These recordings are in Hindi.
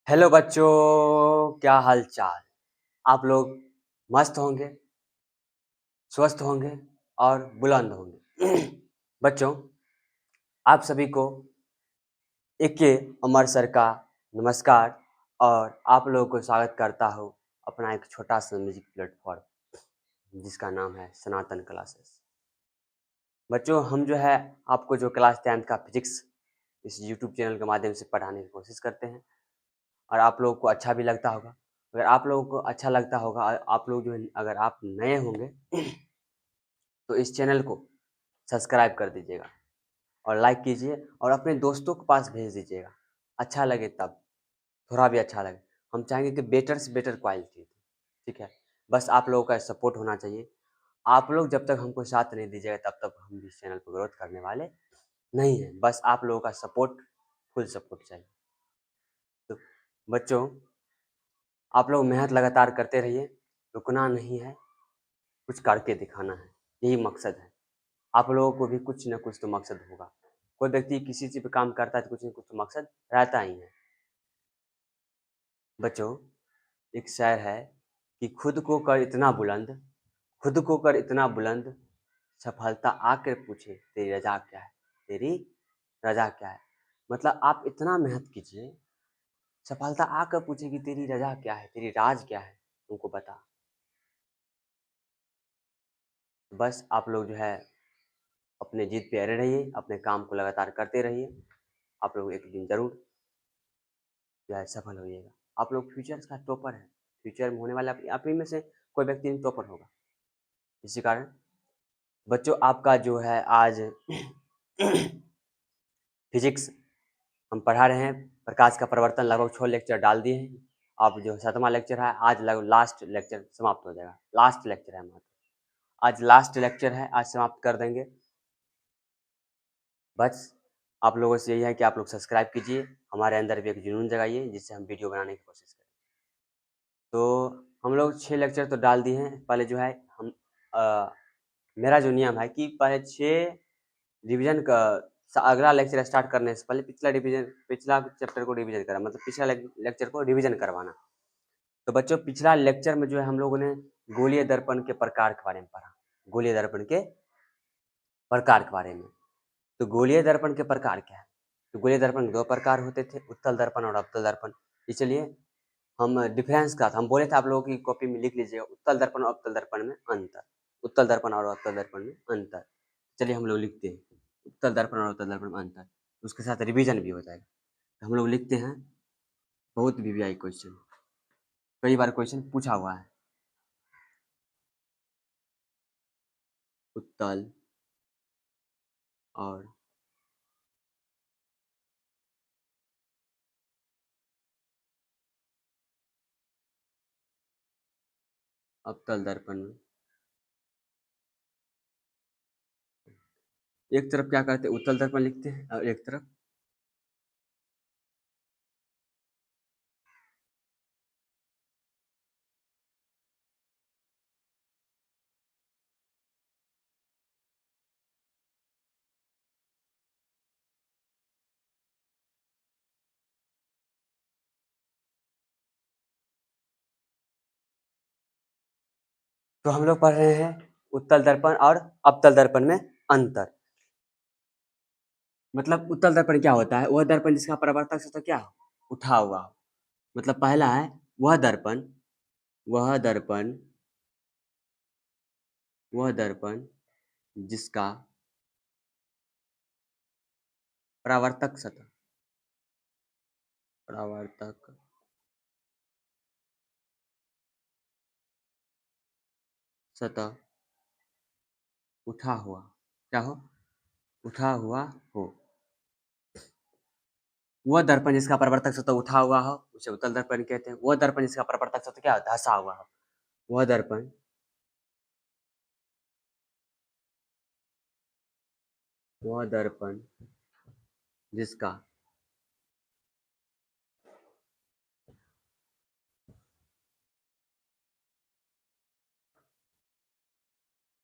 हेलो बच्चों, क्या हाल चाल। आप लोग मस्त होंगे, स्वस्थ होंगे और बुलंद होंगे। बच्चों, आप सभी को एक के अमर सर का नमस्कार और आप लोगों को स्वागत करता हूँ अपना एक छोटा सा म्यूजिक प्लेटफॉर्म जिसका नाम है सनातन क्लासेस। बच्चों, हम जो है आपको जो क्लास 10th का फिजिक्स इस यूट्यूब चैनल के माध्यम से पढ़ाने की कोशिश करते हैं और आप लोगों को अच्छा भी लगता होगा। अगर आप लोगों को अच्छा लगता होगा, आप लोग जो है अगर आप नए होंगे तो इस चैनल को सब्सक्राइब कर दीजिएगा और लाइक कीजिए और अपने दोस्तों के पास भेज दीजिएगा। अच्छा लगे तब, थोड़ा भी अच्छा लगे। हम चाहेंगे कि बेटर से बेटर क्वालिटी, ठीक है। बस आप लोगों का सपोर्ट होना चाहिए। आप लोग जब तक हमको साथ नहीं दीजिएगा तब तक हम इस चैनल पर ग्रोथ करने वाले नहीं हैं। बस आप लोगों का सपोर्ट, फुल सपोर्ट चाहिए। तो बच्चों, आप लोग मेहनत लगातार करते रहिए, रुकना नहीं है, कुछ करके दिखाना है, यही मकसद है। आप लोगों को भी कुछ न कुछ तो मकसद होगा। कोई व्यक्ति किसी चीज़ पे काम करता है तो कुछ न कुछ तो मकसद रहता ही है। बच्चों, एक शायर है कि खुद को कर इतना बुलंद, खुद को कर इतना बुलंद, सफलता आकर पूछे तेरी रजा क्या है, तेरी रजा क्या है। मतलब आप इतना मेहनत कीजिए, सफलता आकर पूछे कि तेरी रजा क्या है, तेरी राज क्या है, तुमको बता। बस आप लोग जो है अपने जिद पे अड़े रहिए, अपने काम को लगातार करते रहिए। आप लोग एक दिन जरूर जो है सफल होइएगा। आप लोग फ्यूचर का टॉपर है, फ्यूचर में होने वाला आप ही में से कोई व्यक्ति टॉपर होगा। इसी कारण बच्चों, आपका जो है आज फिजिक्स हम पढ़ा रहे हैं। प्रकाश का प्रवर्तन लगभग 6 लेक्चर डाल दिए हैं। अब जो 7वां लेक्चर है, आज लगभग लास्ट लेक्चर समाप्त हो जाएगा। लास्ट लेक्चर है हमारा, आज लास्ट लेक्चर है, आज समाप्त कर देंगे। बस आप लोगों से यही है कि आप लोग सब्सक्राइब कीजिए, हमारे अंदर भी एक जुनून जगाइए जिससे हम वीडियो बनाने की कोशिश करें। तो हम लोग 6 लेक्चर तो डाल दिए हैं। पहले जो है हम मेरा जो नियम है कि पहले 6 रिवीजन का अगला लेक्चर स्टार्ट करने से पहले पिछला चैप्टर को रिवीजन करा, मतलब पिछला लेक्चर को रिवीजन करवाना। तो बच्चों, पिछला लेक्चर में जो है हम लोगों ने गोलीय दर्पण के प्रकार के बारे में पढ़ा, गोलीय दर्पण के प्रकार के बारे में। तो गोलीय दर्पण के प्रकार क्या है? तो गोलीय दर्पण के 2 प्रकार होते थे, उत्तल दर्पण और अवतल दर्पण। इसलिए हम डिफरेंस का था, हम बोले थे आप लोगों की कॉपी में लिख लीजिएगा, उत्तल दर्पण और अवतल दर्पण में अंतर, उत्तल दर्पण और अवतल दर्पण में अंतर। चलिए हम लोग लिखते हैं उत्तल दर्पण और अवतल दर्पण में अंतर, उसके साथ रिवीजन भी हो जाएगा। तो हम लोग लिखते हैं, बहुत वीवीआई क्वेश्चन, कई बार क्वेश्चन पूछा हुआ है। उत्तल और अवतल दर्पण में एक तरफ क्या करते हैं, उत्तल दर्पण लिखते हैं और एक तरफ तो हम लोग पढ़ रहे हैं उत्तल दर्पण और अवतल दर्पण में अंतर। मतलब उत्तल दर्पण क्या होता है? वह दर्पण जिसका परावर्तक सतह क्या हो, उठा हुआ हो। मतलब पहला है वह दर्पण, वह दर्पण, वह दर्पण जिसका परावर्तक सतह, परावर्तक सतह उठा हुआ, क्या हो, उठा हुआ हो। वह दर्पण जिसका परावर्तक सतह उठा हुआ हो उसे उत्तल दर्पण कहते हैं। वह दर्पण जिसका परावर्तक सतह क्या हो, धंसा हुआ हो। वह दर्पण, वह दर्पण जिसका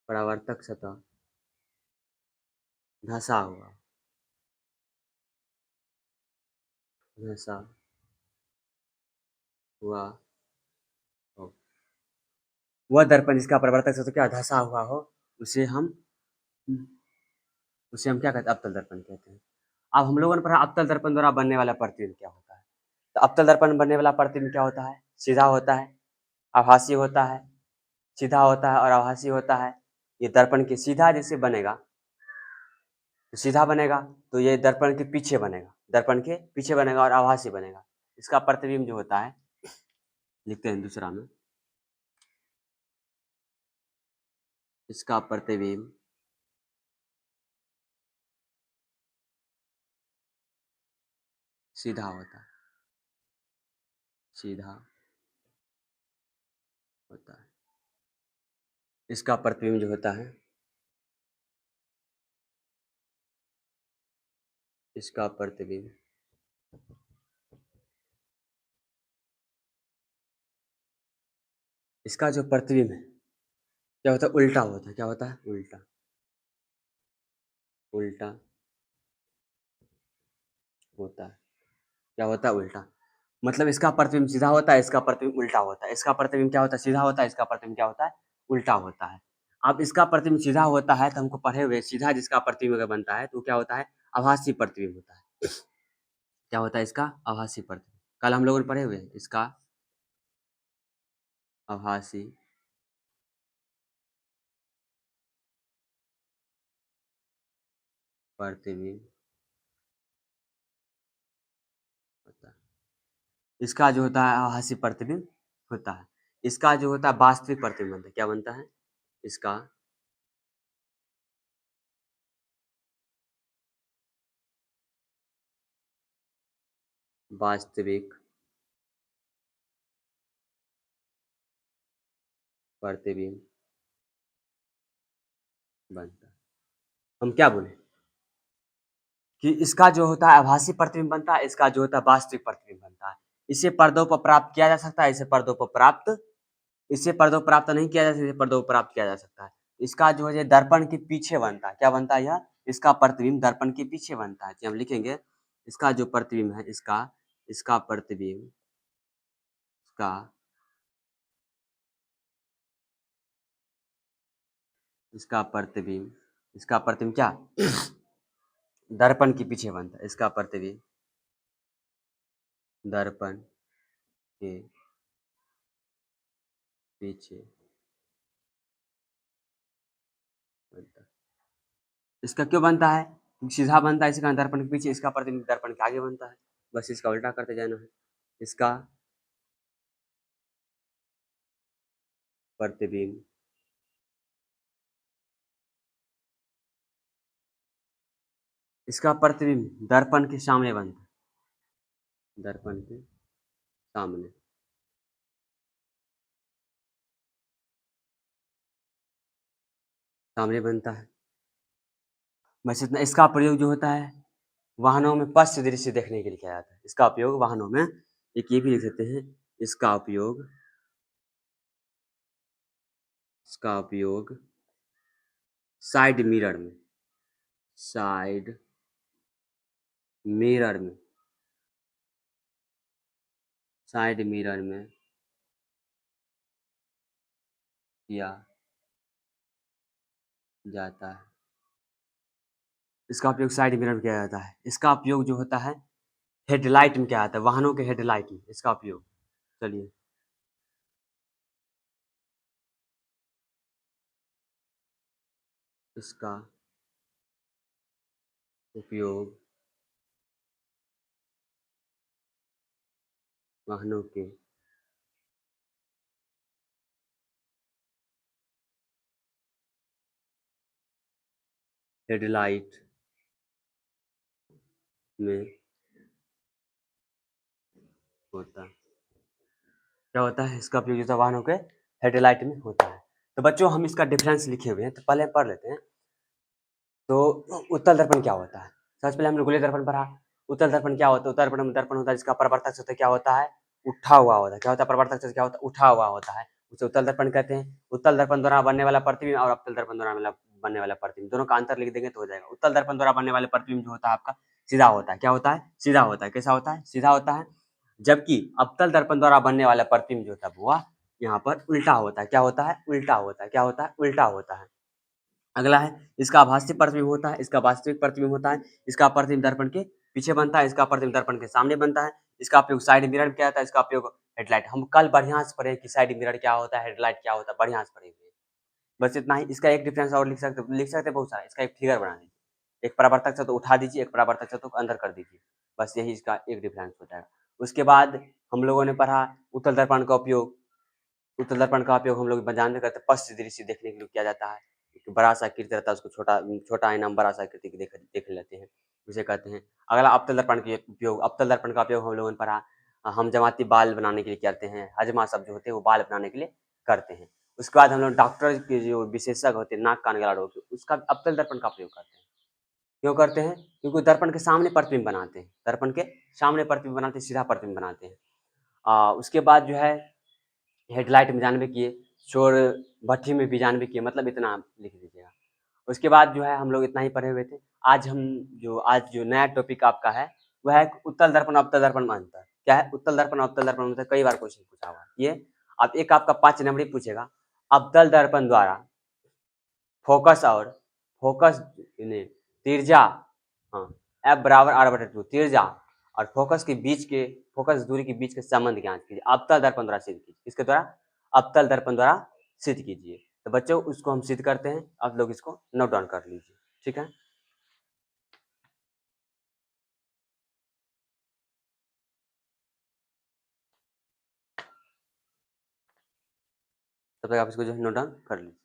परावर्तक सतह धंसा हुआ, धंसा हुआ हो। वह दर्पण जिसका परावर्तक सतह क्या धंसा हुआ हो, उसे हम क्या कहते हैं? अवतल दर्पण कहते हैं। अब हम लोगों ने पढ़ा अवतल दर्पण द्वारा बनने वाला प्रतिबिंब क्या होता है। तो अवतल दर्पण बनने वाला प्रतिबिंब क्या होता है? सीधा होता है, आभासी होता है, सीधा होता है और आभासी होता है। ये दर्पण के सीधा जैसे बनेगा, तो सीधा बनेगा तो ये दर्पण के पीछे बनेगा, दर्पण के पीछे बनेगा और आभासी बनेगा। इसका प्रतिबिंब जो होता है, लिखते हैं दूसरा में, इसका प्रतिबिंब सीधा होता है, सीधा होता है। इसका प्रतिबिंब जो होता है, इसका प्रतिबिंब इसका जो प्रतिबिंब है क्या होता है? उल्टा होता है। क्या होता है? उल्टा, उल्टा होता है। क्या होता है? उल्टा। मतलब इसका प्रतिबिंब सीधा होता है, इसका प्रतिबिंब उल्टा होता है। इसका प्रतिबिंब क्या होता है? सीधा होता है, इसका प्रतिबिंब क्या होता है? उल्टा होता है। अब इसका प्रतिबिंब सीधा होता है तो हमको पढ़े हुए सीधा जिसका प्रतिबिंब अगर बनता है तो क्या होता है? आभासी प्रतिबिंब होता है। क्या होता है? इसका आभासी प्रतिबिंब। कल हम लोगों ने पढ़े हुए हैं इसका आभासी प्रतिबिंब होता है। इसका जो होता है आभासी प्रतिबिंब होता है। इसका जो होता है वास्तविक प्रतिबिंब बनता है। क्या बनता है? इसका वास्तविक प्रतिबिंब बनता है। हम क्या बोले कि इसका जो होता है आभासी प्रतिबिंब बनता है, इसका जो होता है वास्तविक प्रतिबिंब बनता है। इसे पर्दों पर प्राप्त किया जा सकता है, इसे पर्दों पर प्राप्त नहीं किया जा सकता, इसे पर्दों पर प्राप्त किया जा सकता है। इसका जो है दर्पण के पीछे बनता है। क्या बनता है? यह इसका प्रतिबिंब दर्पण के पीछे बनता है। हम लिखेंगे इसका जो प्रतिबिंब है, इसका प्रतिबिंब इसका इसका प्रतिबिंब क्या? दर्पण के पीछे बनता है। इसका प्रतिबिंब दर्पण के पीछे बनता है। इसका क्यों बनता है? सीधा बनता है, इसका दर्पण के पीछे, इसका प्रतिबिंब दर्पण के आगे बनता है। बस इसका उल्टा करते जाना है। इसका प्रतिबिंब दर्पण के सामने बनता है, दर्पण के सामने सामने बनता है। बस इतना। इसका प्रयोग जो होता है वाहनों में पश्च दृश्य देखने के लिए किया जाता है। इसका उपयोग वाहनों में, एक ये भी लिख सकते हैं, इसका उपयोग साइड मिरर में, साइड मिरर में साइड मिरर में किया जाता है। इसका उपयोग साइड मिरर में किया जाता है। इसका उपयोग जो होता है हेडलाइट में किया जाता है, वाहनों के हेडलाइट में इसका उपयोग। चलिए, इसका उपयोग वाहनों के हेडलाइट में होता है। क्या होता है? इसका उपयोग जो है वाहनों के हेडलाइट में होता है। तो बच्चों हम इसका डिफरेंस लिखे हुए हैं, तो पहले पढ़ लेते हैं। तो उत्तल दर्पण क्या होता है? सबसे पहले हमने गोलीय दर्पण पढ़ा। उत्तल दर्पण क्या होता है? उत्तल दर्पण दर्पण होता है जिसका परावर्तक सतह क्या होता है? उठा हुआ होता है। क्या होता है? परावर्तक सतह क्या होता है? उठा हुआ होता है। उसे उत्तल दर्पण कहते हैं। उत्तल दर्पण द्वारा बनने वाला प्रतिबिंब और अवतल दर्पण द्वारा बनने वाला प्रतिबिंब, दोनों का अंतर लिख देंगे तो हो जाएगा। उत्तल दर्पण द्वारा बनने वाले प्रतिबिंब जो होता है आपका सीधा होता है। क्या होता है? सीधा होता है। कैसा होता है? सीधा होता है। जबकि अवतल दर्पण द्वारा बनने वाला प्रतिबिंब जो था वह यहाँ पर उल्टा होता है। क्या होता है? उल्टा होता है। क्या होता है? उल्टा होता है। अगला है, इसका आभासी प्रतिबिंब होता है, इसका वास्तविक प्रतिबिंब होता है, इसका प्रतिबिंब दर्पण के पीछे बनता है, इसका प्रतिबिंब दर्पण के सामने बनता है, इसका उपयोग साइड मिरर में किया जाता है, इसका उपयोग हेडलाइट। हम कल बढ़िया से पढ़े कि साइड मिरर क्या होता है, हेडलाइट क्या होता है, बढ़िया से पढ़े हुए हैं। बस इतना ही। इसका एक डिफरेंस और लिख सकते बहुत सारा। इसका एक फिगर बना दीजिए, एक परावर्तक से तो उठा दीजिए, एक परावर्तक से तो अंदर कर दीजिए, बस यही इसका एक डिफरेंस हो जाएगा। उसके बाद हम लोगों ने पढ़ा उत्तल दर्पण का उपयोग। उत्तल दर्पण का उपयोग हम लोग जानते करते पश्च दृश्य देखने के लिए किया जाता है। बड़ा सा आकृति रहता है, उसको छोटा छोटा आईना में बड़ा सा आकृति देख लेते हैं, उसे कहते हैं। अगला अवतल दर्पण के उपयोग। अवतल दर्पण का उपयोग हम लोगों ने पढ़ा हम जमाती बाल बनाने के लिए करते हैं। हजमा सब जो होते हैं वो बाल बनाने के लिए करते हैं। उसके बाद हम लोग डॉक्टर के जो विशेषज्ञ होते हैं नाक कान गला रोग उसका अवतल दर्पण का उपयोग करते हैं। क्यों करते हैं? क्योंकि दर्पण के सामने प्रतिबिंब बनाते हैं, दर्पण के सामने प्रतिबिंब बनाते हैं, सीधा प्रतिबिंब बनाते हैं। उसके बाद जो है हेडलाइट में 92 किए, शोर भट्ठी में भी 92 किए, मतलब इतना आप लिख दीजिएगा। उसके बाद जो है हम लोग इतना ही पढ़े हुए थे। आज जो नया टॉपिक आपका है वह है उत्तल दर्पण अवतल दर्पण में अंतर। क्या है? उत्तल दर्पण अवतल दर्पण में अंतर। कई बार क्वेश्चन पूछा हुआ है ये। अब एक आपका 5 नंबरी पूछेगा, अवतल दर्पण द्वारा फोकस और फोकस तिर्जा, हाँ, एफ बराबर आर बटे 2 तिर्जा और फोकस दूरी के बीच के संबंध ज्ञात कीजिए। अवतल दर्पण द्वारा सिद्ध कीजिए। किसके द्वारा? अवतल दर्पण द्वारा सिद्ध कीजिए। तो बच्चों उसको हम सिद्ध करते हैं, आप लोग इसको नोट डाउन कर लीजिए। ठीक है, तब तक आप इसको जो है नोट डाउन कर लीजिए।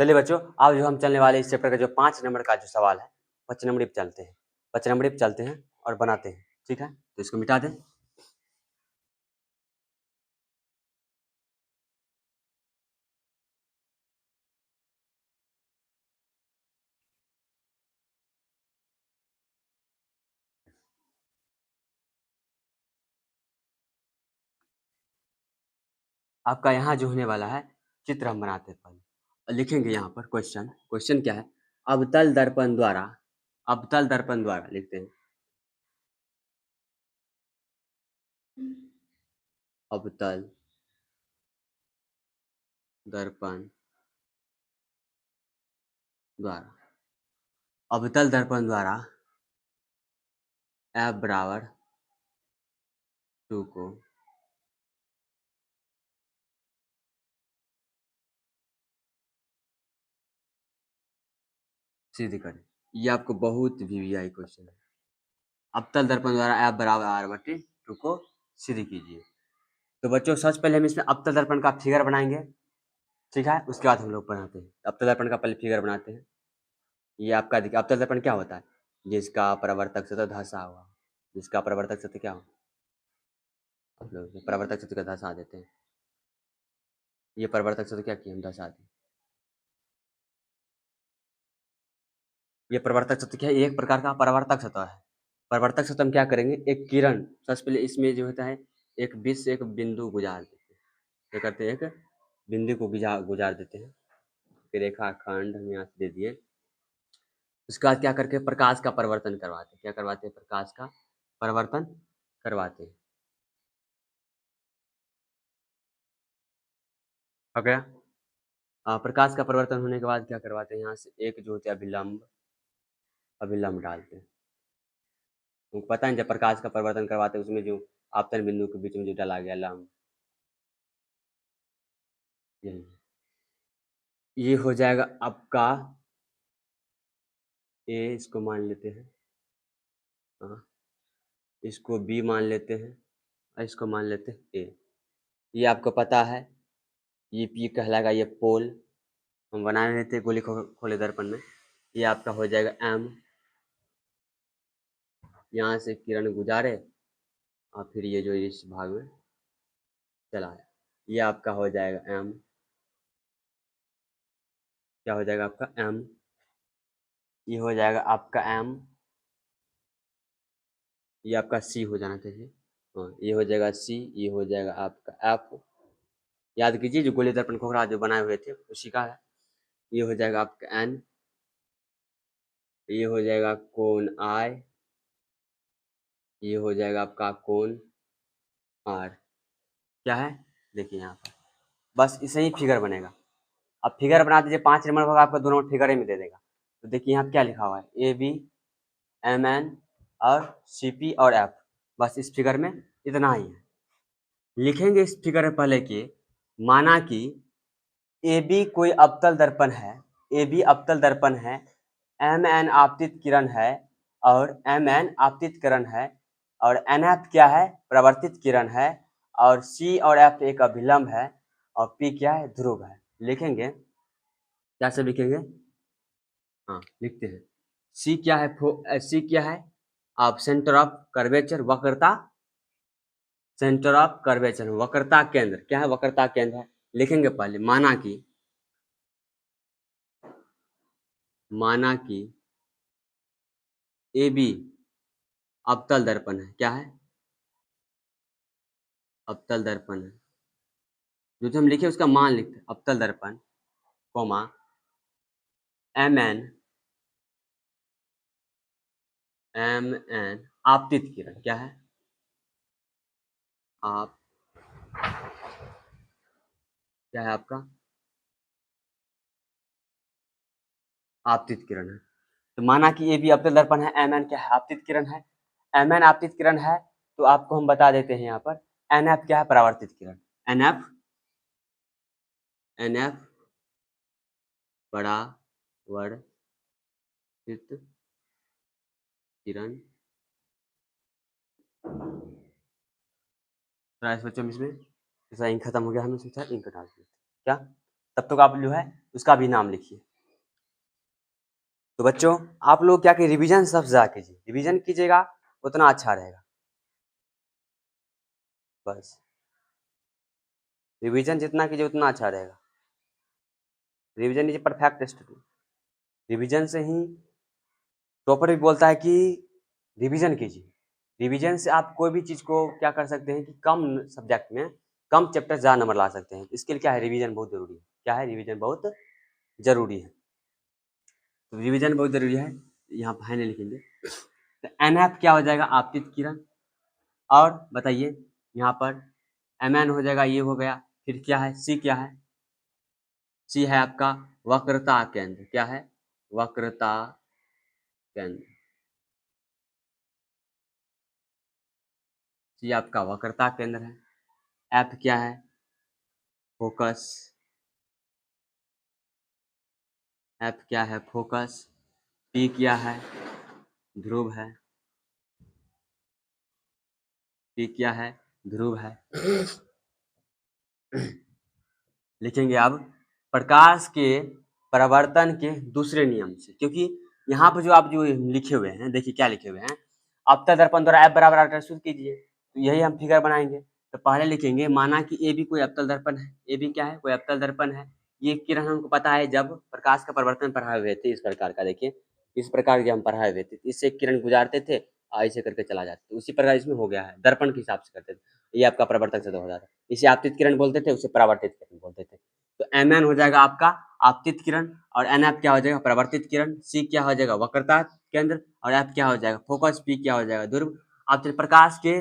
चलिए बच्चों, अब जो हम चलने वाले इस चैप्टर का जो 5 नंबर का जो सवाल है, 5 नंबरी पे चलते हैं। 5 नंबरी पे चलते हैं और बनाते हैं। ठीक है, तो इसको मिटा दें। आपका यहाँ जो होने वाला है, चित्र हम बनाते हैं पहले। लिखेंगे यहाँ पर क्वेश्चन। क्वेश्चन क्या है? अवतल दर्पण द्वारा, अवतल दर्पण द्वारा लिखते हैं, अवतल दर्पण द्वारा, अवतल दर्पण द्वारा एफ बराबर 2 को सिद्ध करें। ये आपको बहुत वीवीआई क्वेश्चन है। अवतल दर्पण द्वारा एफ बराबर आर बटे 2 को सिद्ध कीजिए। तो बच्चों सबसे पहले हम इसमें अवतल दर्पण का फिगर बनाएंगे। ठीक है, उसके बाद हम लोग बनाते हैं। अवतल दर्पण का पहले फिगर बनाते हैं। ये आपका देखिए, अवतल दर्पण क्या होता है? जिसका परावर्तक सतह धंसा हुआ, जिसका परावर्तक सतह क्या हो, आप लोग परावर्तक सतह का धंसा देते हैं। ये परावर्तक सतह क्या किए हम धंसा दें। ये परावर्तक सतह क्या है? एक प्रकार का परावर्तक सतह है। परावर्तक सतह हम क्या करेंगे, एक किरण सबसे पहले इसमें जो होता है एक बीच से एक बिंदु गुजार देते हैं। क्या करते हैं? एक बिंदु को गुजार देते हैं, फिर रेखाखंड हम यहाँ से दे दिए। उसके बाद क्या करके प्रकाश का परिवर्तन करवाते हैं। क्या करवाते हैं? प्रकाश का परिवर्तन करवाते हैं। हो गया। प्रकाश का परिवर्तन होने के बाद क्या करवाते हैं? यहाँ से एक जो होता है अभिलंब, अभिलंब डालते हैं। तुमको पता है जब प्रकाश का परिवर्तन करवाते हैं उसमें जो आपतन बिंदु के बीच में जो डाला गया लंब, यही है। ये हो जाएगा आपका ए, इसको मान लेते हैं, हाँ, इसको बी मान लेते हैं और इसको मान लेते हैं ए। ये आपको पता है, ये पी कहलाएगा, ये पोल हम बना रहे थे गोली खोले दर्पण में। ये आपका हो जाएगा एम, यहाँ से किरण गुजारे और फिर ये जो इस भाग में चला है, ये आपका हो जाएगा m, क्या हो जाएगा आपका m, ये हो जाएगा आपका m, ये आपका c हो जाना चाहिए। हाँ, ये हो जाएगा c, ये हो जाएगा आपका f। याद कीजिए जो गोली दर्पण खोखरा जो बनाए हुए थे उसी का है। ये हो जाएगा आपका n, ये हो जाएगा कोण I, ये हो जाएगा आपका कोण R। क्या है देखिए यहाँ पर, बस इसे ही फिगर बनेगा। अब फिगर बना दीजिए, 5 नंबर होगा आपका, 2 नंबर फिगर ही में दे देगा। तो देखिए यहाँ क्या लिखा हुआ है, AB, MN और CP और F। बस इस फिगर में इतना ही है। लिखेंगे इस फिगर में पहले कि माना कि AB कोई अवतल दर्पण है, AB अवतल दर्पण है, MN आपतित किरण है और MN आपतित किरण है और NF क्या है, प्रवर्तित किरण है और C और F एक अभिलंब है और P क्या है, ध्रुव है। लिखेंगे, क्या से लिखेंगे, हाँ लिखते हैं। C क्या है, C क्या है, आप सेंटर ऑफ कर्वेचर, वक्रता, सेंटर ऑफ कर्वेचर, वक्रता केंद्र, क्या है, वक्रता केंद्र है। लिखेंगे पहले, माना कि AB अवतल दर्पण है, क्या है, अवतल दर्पण है। जो हम लिखे उसका मान लिखते हैं, अवतल दर्पण, कोमा MN आपतित किरण, क्या है, आप, क्या है आपका, आपतित किरण है। तो माना कि AB अवतल दर्पण है, MN क्या है, आपतित किरण है। MN आपतित किरण है तो आपको हम बता देते हैं यहाँ पर NF क्या है, परावर्तित किरण। NF परावर्तित किरण। बच्चों में इसमें जैसा इंक खत्म हो गया, हमें सोचा इंक डाल दिया, क्या, तब तक आप जो है उसका भी नाम लिखिए। तो बच्चों आप लोग क्या कि रिवीजन सबसे ज्यादा कीजिए, रिवीजन कीजिएगा उतना अच्छा रहेगा। बस रिवीजन जितना कीजिए उतना अच्छा रहेगा। Revision is perfect study. Revision से ही टॉपर भी बोलता है कि रिवीजन कीजिए। रिवीजन से आप कोई भी चीज को क्या कर सकते हैं कि कम सब्जेक्ट में कम चैप्टर ज्यादा नंबर ला सकते हैं। इसके लिए क्या है, रिवीजन बहुत जरूरी है। क्या है, रिवीजन बहुत जरूरी है। तो रिवीजन बहुत जरूरी है, यहाँ पर है नहीं लिखेंगे। तो NF क्या हो जाएगा, आपतित किरण। और बताइए यहाँ पर MN हो जाएगा, ये हो गया। फिर क्या है, C क्या है, C है आपका वक्रता केंद्र, क्या है, वक्रता केंद्र। C आपका वक्रता केंद्र है। F क्या है, फोकस, F क्या है, फोकस। P क्या है, ध्रुव है। P क्या है, ध्रुव है। लिखेंगे अब प्रकाश के परावर्तन के दूसरे नियम से, क्योंकि यहाँ पर जो आप जो लिखे हुए हैं, देखिए क्या लिखे हुए हैं, अवतल दर्पण द्वारा F बराबर अल्ट्रासोनिक कीजिए, तो यही हम फिगर बनाएंगे। तो पहले लिखेंगे माना कि AB कोई अवतल दर्पण है, AB क्या है, कोई अवतल दर्पण है। ये किरण हमको पता है, जब प्रकाश का परिवर्तन पढ़ाए हुए थे इस प्रकार का, देखिए इस प्रकार के हम पढ़ाए हुए थे, इससे किरण गुजारते थे ऐसे करके चला जाता, तो उसी प्रकार इसमें हो गया है, दर्पण के हिसाब से करते थे। ये आपका प्रवर्तक से हो जाता है, इसे आपतित किरण बोलते थे, उसे परावर्तित किरण बोलते थे। तो MN हो जाएगा आपका आपतित किरण और NF क्या हो जाएगा, परावर्तित किरण। C क्या हो जाएगा, वक्रता केंद्र और F क्या हो जाएगा, फोकस। P क्या हो जाएगा, ध्रुव। अब प्रकाश के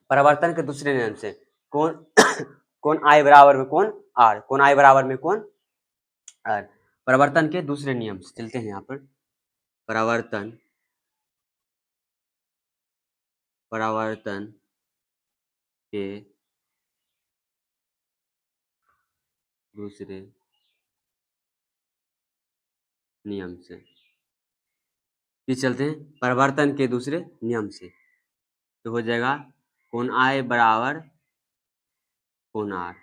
परावर्तन के दूसरे नियम से कौन कौन I बराबर में कौन R, कौन I बराबर में कौन R, परावर्तन के दूसरे नियम से चलते हैं। यहाँ पर परावर्तन के दूसरे नियम से, किस चलते हैं, परावर्तन के दूसरे नियम से। तो हो जाएगा कोण I बराबर कोण R।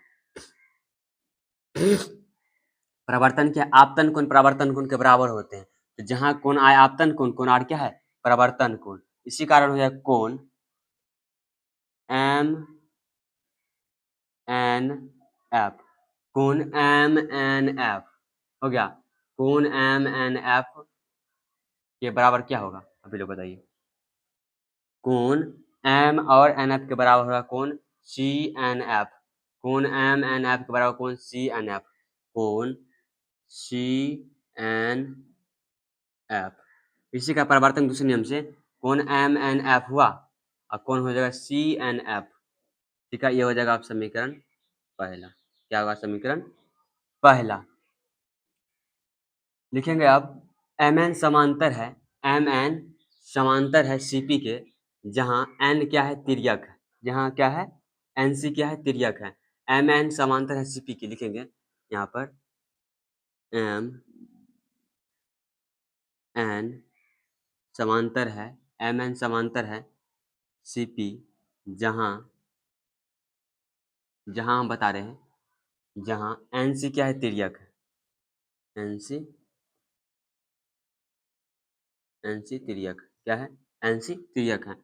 परावर्तन के आपतन कोण परावर्तन कोण के बराबर होते हैं, तो जहां कोण I आपतन कोण, कोण R क्या है, परावर्तन कोण। इसी कारण हो जाएगा कोण एम एन एफ, कोण एम एन एफ हो गया। कोण एम एन एफ के बराबर क्या होगा, अभी लोग बताइए। कोण एम और एन एफ के बराबर होगा कोण सी एन एफ। कोण एम एन एफ के बराबर कोण सी एन एफ। कोण सी एन एफ, इसी का परिवर्तन दूसरे नियम से कोण एम एन एफ हुआ और कौन हो जाएगा सी एन एफ। ठीक है, ये हो जाएगा आप समीकरण पहला। क्या होगा समीकरण पहला। लिखेंगे अब एम एन समांतर है, एम एन समांतर है सीपी के, जहां एन क्या है तिर्यक है, जहां क्या है एन सी क्या है तिर्यक है। एम एन समांतर है सीपी के, लिखेंगे यहाँ पर एम एन समांतर है, एम एन समांतर है सीपी, जहां जहां हम बता रहे हैं जहां एन सी क्या है तिर्यक है, एन सी तिर्यक क्या है, एन सी तिर्यक है।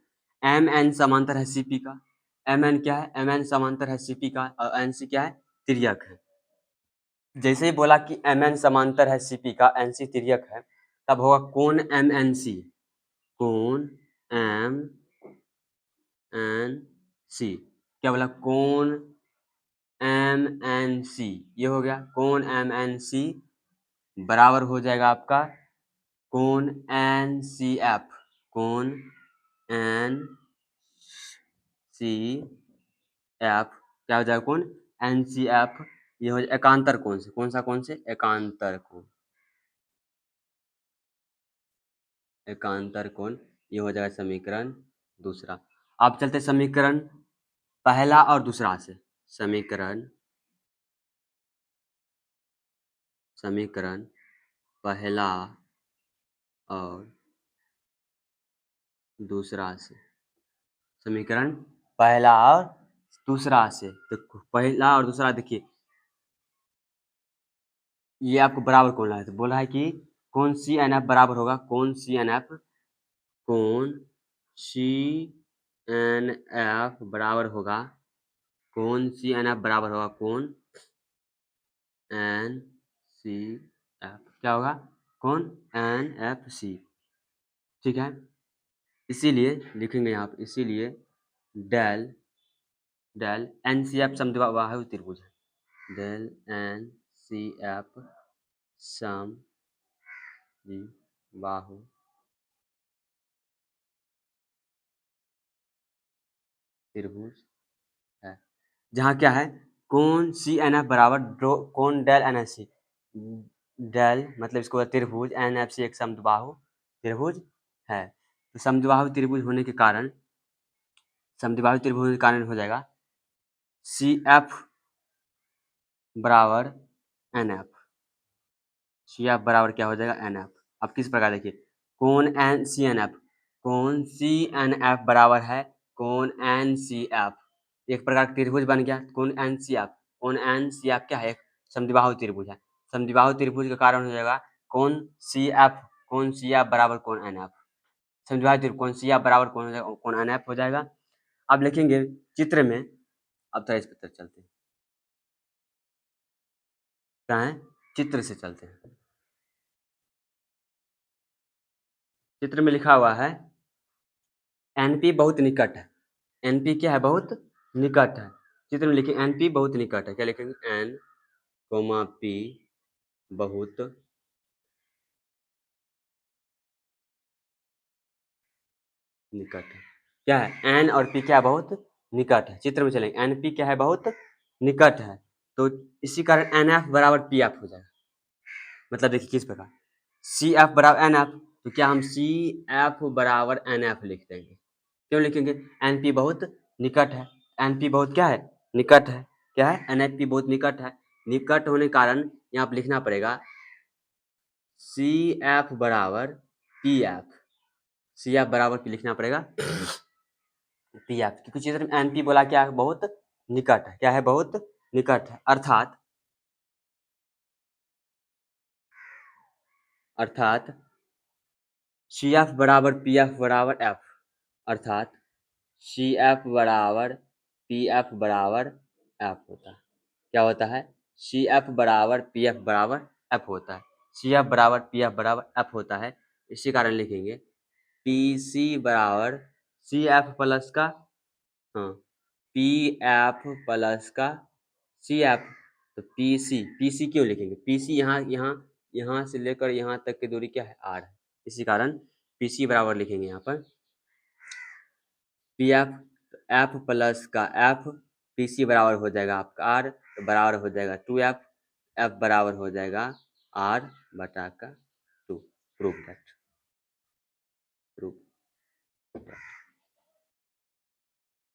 एम एन समांतर है सीपी का, एम एन क्या है एम एन समांतर है सीपी का और एन सी क्या है तिर्यक है। जैसे ही बोला कि एम एन समांतर है सीपी का, एन सी तिर्यक है, तब होगा कोण एम एन सी, कोण एम एन सी। क्या बोला कोण एम एन सी, ये हो गया कोण एम एन सी बराबर हो जाएगा आपका कोण एन सी एफ। कोण एन सी एफ क्या हो जाएगा कोण एन सी एफ, ये हो जाएगा एकांतर कोण से, कौन सा कोण से एकांतर कोण, एकांतर कोण, ये हो जाएगा समीकरण दूसरा। अब चलते समीकरण पहला और दूसरा से। समीकरण पहला और दूसरा से, समीकरण पहला और दूसरा से। तो पहला और दूसरा देखिए, ये आपको बराबर कौन है, तो बोला है कि कौन सी एन एफ बराबर होगा कौन सी एन एफ, कौन सी एन एफ बराबर होगा कौन सी एन एफ बराबर होगा कौन एन सी एफ, क्या होगा कौन एन एफ सी। ठीक है, इसीलिए लिखेंगे यहाँ पर, इसीलिए del del N C F समद्विबाहु त्रिभुज है, डेल एन सी एफ समद्विबाहु त्रिभुज है, जहाँ क्या है कोण सी एन एफ बराबर कोण del N F C. Del मतलब इसको त्रिभुज, एन एफ सी एक समद्विबाहु त्रिभुज है। तो समद्विबाहु त्रिभुज होने के कारण, समद्विबाहु त्रिभुज होने के कारण हो जाएगा सी एफ बराबर एन एफ, सी एफ बराबर क्या हो जाएगा एन एफ। अब किस प्रकार देखिए कोण एन सी एन एफ, कोण सी एन एफ बराबर है कोण एन सी एफ, एक प्रकार का त्रिभुज बन गया कोण एन सी एफ। कोण एन सी एफ क्या है एक समद्विबाहु त्रिभुज है, समद्विबाहु त्रिभुज के कारण हो जाएगा कोण सी एफ, कोण सी एफ बराबर कोण एन एफ, समद्विबाहु त्रिभुज कोण सी एफ बराबर कोण हो जाएगा कोण एन एफ हो जाएगा। अब लिखेंगे चित्र में, अब थोड़ा इस पर चलते हैं, क्या है चित्र से चलते हैं। चित्र में लिखा हुआ है एनपी बहुत निकट है, एनपी क्या है बहुत निकट है। चित्र में लिखें एनपी बहुत निकट है, क्या लिखेंगे एन कोमा पी बहुत निकट है। क्या है एन और पी क्या है बहुत निकट है, चित्र में चलेंगे एन पी क्या है बहुत निकट है, तो इसी कारण एन एफ बराबर पी एफ हो जाएगा। मतलब देखिए किस प्रकार सी एफ बराबर एन एफ, तो क्या हम सी एफ बराबर एन एफ लिख देंगे, क्यों लिखेंगे एन पी बहुत निकट है, एन पी बहुत क्या है निकट है, क्या है एन एफ पी बहुत निकट है। निकट होने के कारण यहाँ पर लिखना पड़ेगा सी एफ बराबर पी एफ, सी एफ बराबर पी लिखना पड़ेगा पी एफ, क्योंकि चित्र में एन पी बोला क्या है बहुत निकट है, क्या है बहुत निकट है, अर्थात सी एफ बराबर पी एफ बराबर एफ, अर्थात सी एफ बराबर पी एफ बराबर एफ होता है। क्या होता है? सी एफ बराबर पी एफ बराबर एफ होता है। सी एफ बराबर पी एफ बराबर एफ होता है। इसी कारण लिखेंगे पी सी बराबर सी एफ प्लस का, हाँ, पी एफ प्लस का सी एफ। तो पी सी क्यों लिखेंगे? पी सी यहाँ से लेकर यहाँ तक की दूरी क्या है? आर है। इसी कारण पी सी बराबर लिखेंगे यहाँ पर पी एफ, एफ प्लस का एफ, पी सी बराबर हो जाएगा आपका आर, तो बराबर हो जाएगा 2f, एफ बराबर हो जाएगा आर बटा का 2। प्रूफ दैट, प्रूफ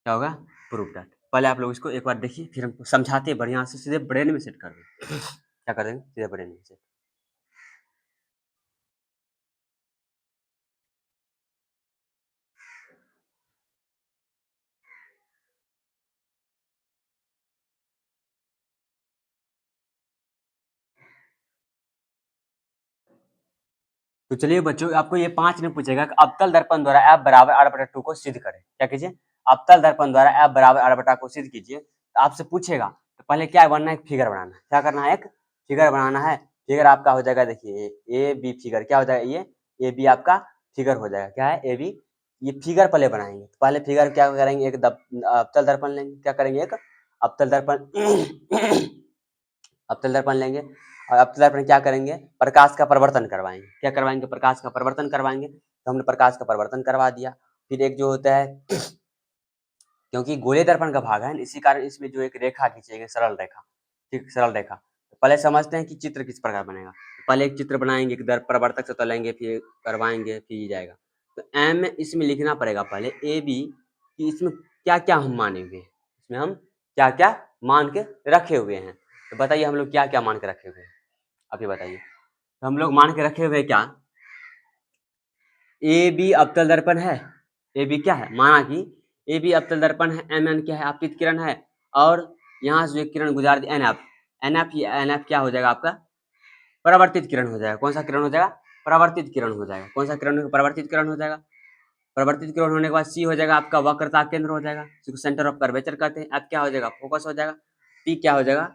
क्या होगा? Proof that. पहले आप लोग इसको एक बार देखिए, फिर हम समझाते हैं बढ़िया से, सीधे ब्रेन में सेट कर देंगे। क्या कर देंगे? सीधे ब्रेन में सेट। तो चलिए बच्चों, आपको ये 5 में पूछेगा कि अवतल दर्पण द्वारा f बराबर r बटा 2 को सिद्ध करें। क्या कीजिए? अवतल दर्पण द्वारा f बराबर r बटा को सिद्ध कीजिए। तो आपसे पूछेगा, तो पहले क्या बनना है? एक फिगर बनाना है। क्या करना है? एक फिगर बनाना है। फिगर आपका हो जाएगा, देखिए ए बी फिगर। क्या हो जाएगा? ये ए बी आपका फिगर हो जाएगा। क्या है? A B. ये फिगर पहले बनाएंगे। तो पहले फिगर क्या करेंगे? एक अवतल दर्पण लेंगे। क्या करेंगे? एक अवतल दर्पण अवतल दर्पण लेंगे, और अवतल दर्पण क्या करेंगे? प्रकाश का परिवर्तन करवाएंगे। क्या करवाएंगे? प्रकाश का परिवर्तन करवाएंगे। तो हमने प्रकाश का परिवर्तन करवा दिया। फिर एक जो होता है, क्योंकि गोले दर्पण का भाग है, इसी कारण इसमें जो एक रेखा खींचेंगे, सरल रेखा। ठीक, सरल रेखा। तो पहले समझते हैं कि चित्र किस प्रकार बनेगा। पहले एक चित्र बनाएंगे, एक प्रवर्तक से तलेंगे, फिर करवाएंगे, फिर ये जाएगा। तो एम इसमें लिखना पड़ेगा पहले ए बी, कि इसमें क्या क्या हम माने हुए हैं, इसमें हम क्या क्या मान के रखे हुए हैं। तो बताइए हम लोग क्या क्या मान के रखे हुए हैं, आप ये बताइए। तो हम लोग मान के रखे हुए क्या? ए बी अवतल दर्पण है। ए बी क्या है? माना कि ए बी अवतल दर्पण है, एम एन क्या है? आपतित किरण है। और यहाँ से जो एक किरण गुजार दी N F, N F, N F क्या हो जाएगा आपका? परावर्तित किरण हो जाएगा। कौन सा किरण हो जाएगा? परावर्तित किरण हो जाएगा। कौन सा किरण? परावर्तित किरण हो जाएगा। परावर्तित किरण होने के बाद सी हो जाएगा आपका वक्रता केंद्र हो जाएगा, जिसको सेंटर ऑफ कर्वेचर कहते हैं। एफ क्या हो जाएगा? फोकस हो जाएगा। पी क्या हो जाएगा?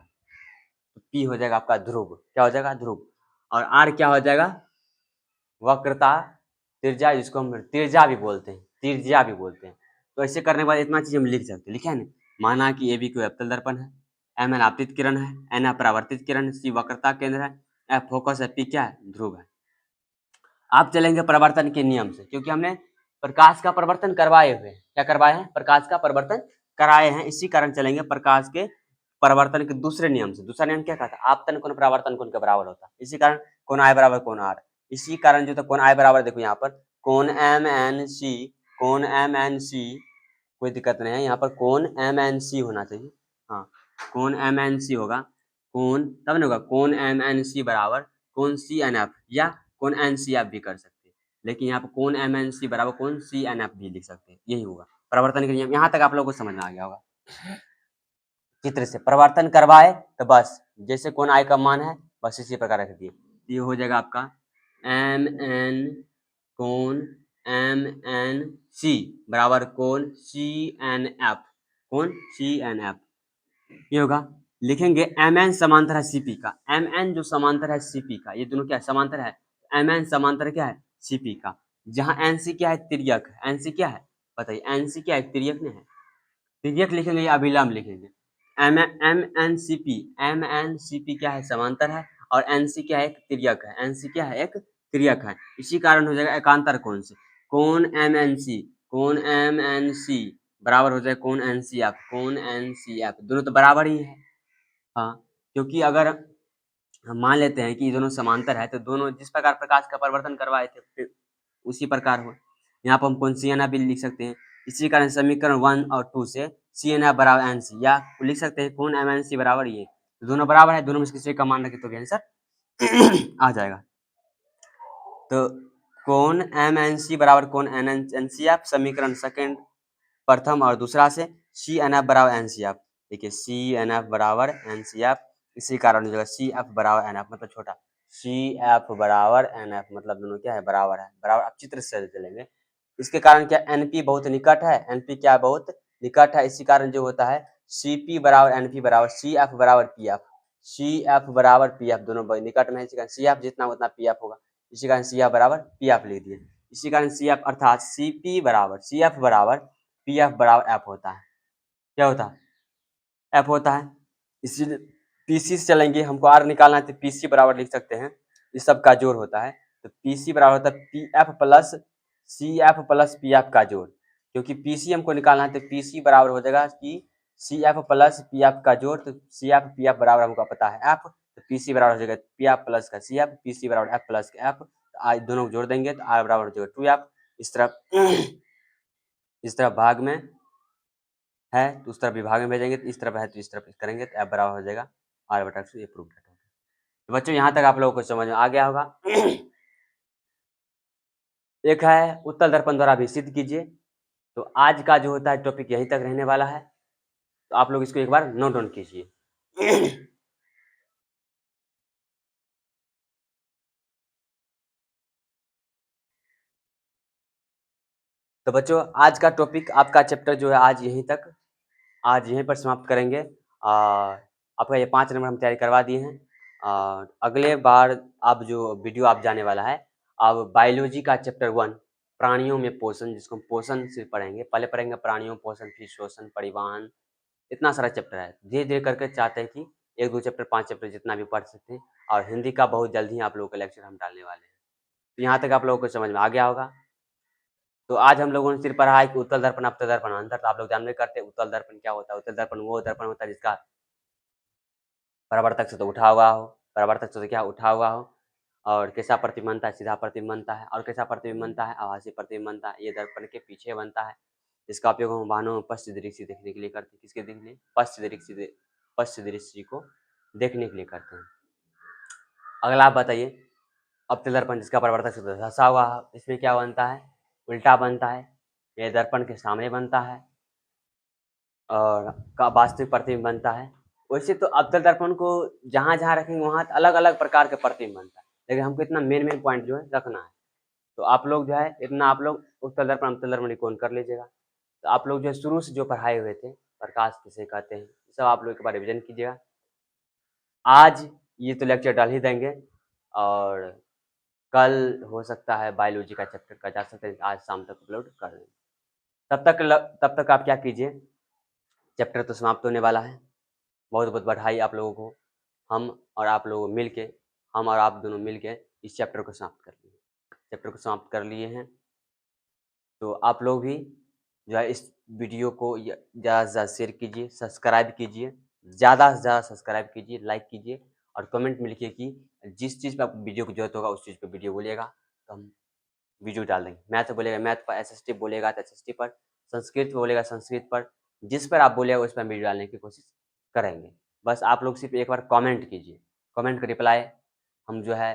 पी हो जाएगा आपका ध्रुव। क्या हो जाएगा? ध्रुव। और आर क्या हो जाएगा? वक्रता त्रिज्या, जिसको हम त्रिज्या भी बोलते हैं, त्रिज्या भी बोलते हैं। तो ऐसे करने के बाद इतना चीज हम लिख सकते हैं। लिखे है ना? माना कि ए बी कोई अवतल दर्पण है, एम एन आपतित किरण है, एन परावर्तित किरण है, सी वक्रता केंद्र है, एफ फोकस है, पी क्या है? ध्रुव है। आप चलेंगे परिवर्तन के नियम से, क्योंकि हमने प्रकाश का परिवर्तन करवाए हुए हैं। क्या करवाए हैं? प्रकाश का परिवर्तन कराए हैं। इसी कारण चलेंगे प्रकाश के परिवर्तन के दूसरे नियम से। दूसरा नियम क्या कहता है? आपतन कोण परावर्तन कोण के बराबर होता है। इसी कारण कोण आई बराबर कोण आर। इसी कारण जो था कोण आई बराबर, देखो यहाँ पर कोण एम एन सी, कोण एम एन सी, कोई दिक्कत नहीं है। यहाँ पर कोण एम एन सी होना चाहिए। हाँ, कोण एम एन सी होगा। कोण तब नहीं होगा, कोण एम एन सी बराबर कोण सी एन एफ, या कोण एन सी एफ भी कर सकते हैं। लेकिन यहाँ पर कोण एम एन सी बराबर कोण सी एन एफ भी लिख सकते हैं। यही होगा परिवर्तन के नियम। यहाँ तक आप लोगों को समझ में आ गया होगा। चित्र से परिवर्तन करवाए तो बस जैसे कोण आई का मान है, बस इसी प्रकार रख दिए। ये हो जाएगा आपका एम एन कोण एम एन सी बराबर कोण सी एन एफ, कोण सी एन एफ। ये होगा। लिखेंगे एम एन समांतर है सीपी का। एम एन जो समांतर है सीपी का, ये दोनों क्या है? समांतर है। एम एन समांतर क्या है? सीपी का। जहां एन सी क्या है? तिर्यक है। एन सी क्या है? बताइए, एन सी क्या है? तिर्यक नहीं है। तिर्यक लिखेंगे या अभिलंब लिखेंगे? M N C P, M N C P क्या है? समांतर है। और एन सी क्या है? एक तिर्यक है। एन सी क्या है? एक तिर्यक है। इसी कारण हो जाएगा एकांतर कोण से कोण एम एन सी, कोण एम एन सी बराबर हो जाएगा कोण एन सी एफ, कोण एन सी एफ। दोनों तो बराबर ही है। हाँ, क्योंकि अगर हम मान लेते हैं कि ये दोनों समांतर है, तो दोनों जिस प्रकार प्रकाश का परिवर्तन करवाए थे फिर उसी प्रकार हो। यहाँ पर हम कौन सी एन भी लिख सकते हैं। इसी कारण समीकरण 1 और 2 से सी एन एफ बराबर एन सी, या लिख सकते हैं कौन एम एन सी बराबर ये। तो दोनों बराबर है, दोनों में से किसी का मान रखे तो आंसर आ जाएगा। तो कौन एम एन सी बराबर कौन एन सी एफ, समीकरण सेकंड प्रथम और दूसरा से सी एन एफ बराबर एन सी एफ। देखिए सी एन एफ बराबर एन सी एफ, इसी कारण हो जाएगा सी एफ बराबर एन एफ, मतलब छोटा सी एफ बराबर एन एफ, मतलब दोनों क्या है? बराबर है। बराबर। अब चित्र से चलेंगे। इसके कारण क्या एनपी बहुत निकट है, एनपी क्या बहुत निकट है, इसी कारण जो होता है सीपी बराबर एनपी बराबर सीएफ बराबर पीएफ, सीएफ बराबर पीएफ दोनों निकट में है, इसी कारण सीएफ जितना उतना पीएफ होगा, इसी कारण सीएफ बराबर पीएफ लिख दिए। इसी कारण सीएफ अर्थात सीपी बराबर सीएफ बराबर पीएफ बराबर एफ होता है। क्या होता है? एफ होता है। इसीलिए पीसी से चलेंगे, हमको आर निकालना है तो पीसी बराबर लिख सकते हैं, इस सब का जोड़ होता है, तो पीसी बराबर होता है PF plus CF plus PF का जोड़, क्योंकि पीसी हमको निकालना है तो पीसी बराबर हो जाएगा कि सीएफ प्लस पीएफ का जोड़, तो सीएफ पीएफ बराबर हमको पता है एफ, तो पीसी बराबर हो जाएगा पीएफ प्लस का सीएफ, पीसी बराबर एफ प्लस का एफ, तो आज दोनों को जोड़ देंगे तो आर बराबर हो जाएगा 2एफ। इस तरफ भाग में है तो उस तरफ विभाग में भेजेंगे, तो इस तरफ है तो इस तरफ करेंगे तो एफ बराबर हो जाएगा आर बटा 2, ये प्रूव हो गया। तो बच्चों यहाँ तक आप लोगों को समझ में आ गया होगा। एक है उत्तल दर्पण द्वारा भी सिद्ध कीजिए। तो आज का जो होता है टॉपिक यहीं तक रहने वाला है, तो आप लोग इसको एक बार नोट डाउन कीजिए। तो बच्चों आज का टॉपिक आपका चैप्टर जो है आज यहीं तक, आज यहीं पर समाप्त करेंगे। आपका ये 5 नंबर हम तैयारी करवा दिए हैं। अगले बार आप जो वीडियो आप जाने वाला है, आप बायोलॉजी का चैप्टर 1 प्राणियों में पोषण, जिसको हम पोषण से पढ़ेंगे, पहले पढ़ेंगे प्राणियों पोषण, फिर श्वसन, परिवहन, इतना सारा चैप्टर है। धीरे धीरे करके चाहते हैं कि 1-2 चैप्टर 5 चैप्टर जितना भी पढ़ सकते हैं, और हिंदी का बहुत जल्द ही आप लोगों का लेक्चर हम डालने वाले हैं। तो यहाँ तक आप लोगों को समझ में आ गया होगा। तो आज हम लोगों ने सिर्फ पढ़ा है कि उत्तल दर्पण अवतल दर्पण अंतर, तो आप लोग जानते करते हैं उत्तल दर्पण क्या होता है। उत्तल दर्पण वो दर्पण होता है जिसका परावर्तक से तो उठा हुआ हो, परावर्तक से क्या उठा हुआ हो, और कैसा प्रतिबिंब बनता है, सीधा प्रतिबिंब बनता है, और कैसा प्रतिबिंब बनता है, आभासी प्रतिबिंब बनता है, ये दर्पण के पीछे बनता है। इसका उपयोग हम वाहनों में पश्च दृष्टि देखने के लिए करते हैं। किसके देखने? पश्च दृष्टि को देखने के लिए करते हैं। अगला आप बताइए, अवतल दर्पण जिसका परावर्तक से धंसा हुआ है, इसमें क्या बनता है? उल्टा बनता है, ये दर्पण के सामने बनता है और का वास्तविक प्रतिबिंब बनता है। वैसे तो अवतल दर्पण को जहाँ जहाँ रखेंगे वहाँ अलग अलग प्रकार के प्रतिबिंब बनता है, लेकिन हमको इतना मेन पॉइंट जो है रखना है। तो आप लोग जो है इतना आप लोग उत्तल दर्पण अवतल दर्पण निकोण कर लीजिएगा। तो आप लोग जो शुरू से जो पढ़ाए हुए थे, प्रकाश किसे कहते हैं, सब आप लोग एक बार रिविजन कीजिएगा। आज ये तो लेक्चर डाल ही देंगे, और कल हो सकता है बायोलॉजी का चैप्टर का जा सकता है, आज शाम तक अपलोड कर देंगे। तब तक आप क्या कीजिए, चैप्टर तो समाप्त होने वाला है। बहुत बहुत बधाई आप लोगों को। हम और आप लोग मिलके, हम और आप दोनों मिलके इस चैप्टर को समाप्त कर लिए, चैप्टर को समाप्त कर लिए हैं। तो आप लोग भी जो है इस वीडियो को ज़्यादा से ज़्यादा शेयर कीजिए, सब्सक्राइब कीजिए, ज़्यादा से ज़्यादा सब्सक्राइब कीजिए, लाइक कीजिए, और कमेंट में लिखिए कि जिस चीज़ पे आपको वीडियो की जरूरत होगा उस चीज़ पे वीडियो बोलिएगा, तो हम वीडियो डाल देंगे। मैथ बोलेगा मैथ पर, एसएसटी बोलेगा तो एसएसटी पर, संस्कृत बोलेगा संस्कृत पर, जिस पर आप बोलेगा उस पर वीडियो डालने की कोशिश करेंगे। बस आप लोग सिर्फ एक बार कमेंट कीजिए, कमेंट का रिप्लाई हम जो है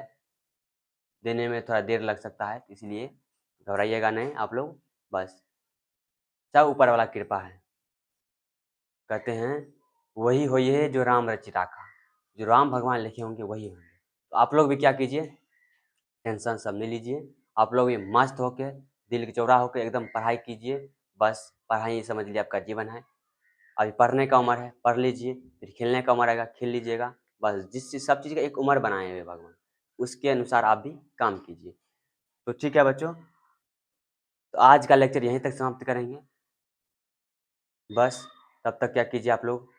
देने में थोड़ा देर लग सकता है, इसलिए घबराइएगा नहीं आप लोग। बस सब ऊपर वाला कृपा है। कहते हैं वही होई है जो राम रचि राखा, जो राम भगवान लिखे होंगे वही होंगे। तो आप लोग भी क्या कीजिए, टेंशन सब नहीं लीजिए, आप लोग भी मस्त होके दिल के चौड़ा होकर एकदम पढ़ाई कीजिए। बस पढ़ाई समझ लीजिए आपका जीवन है। अभी पढ़ने का उम्र है, पढ़ लीजिए, फिर खेलने का उम्र आएगा, खेल लीजिएगा। बस जिस चीज़ सब चीज़ का एक उम्र बनाए हुए भगवान, उसके अनुसार आप भी काम कीजिए। तो ठीक है बच्चों, तो आज का लेक्चर यहीं तक समाप्त करेंगे। बस तब तक क्या कीजिए, आप लोग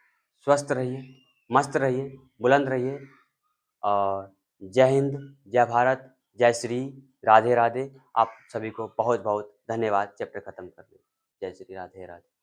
स्वस्थ रहिए, मस्त रहिए, बुलंद रहिए, और जय हिंद, जय भारत, जय श्री राधे राधे। आप सभी को बहुत बहुत धन्यवाद चैप्टर खत्म करने। जय श्री राधे राधे।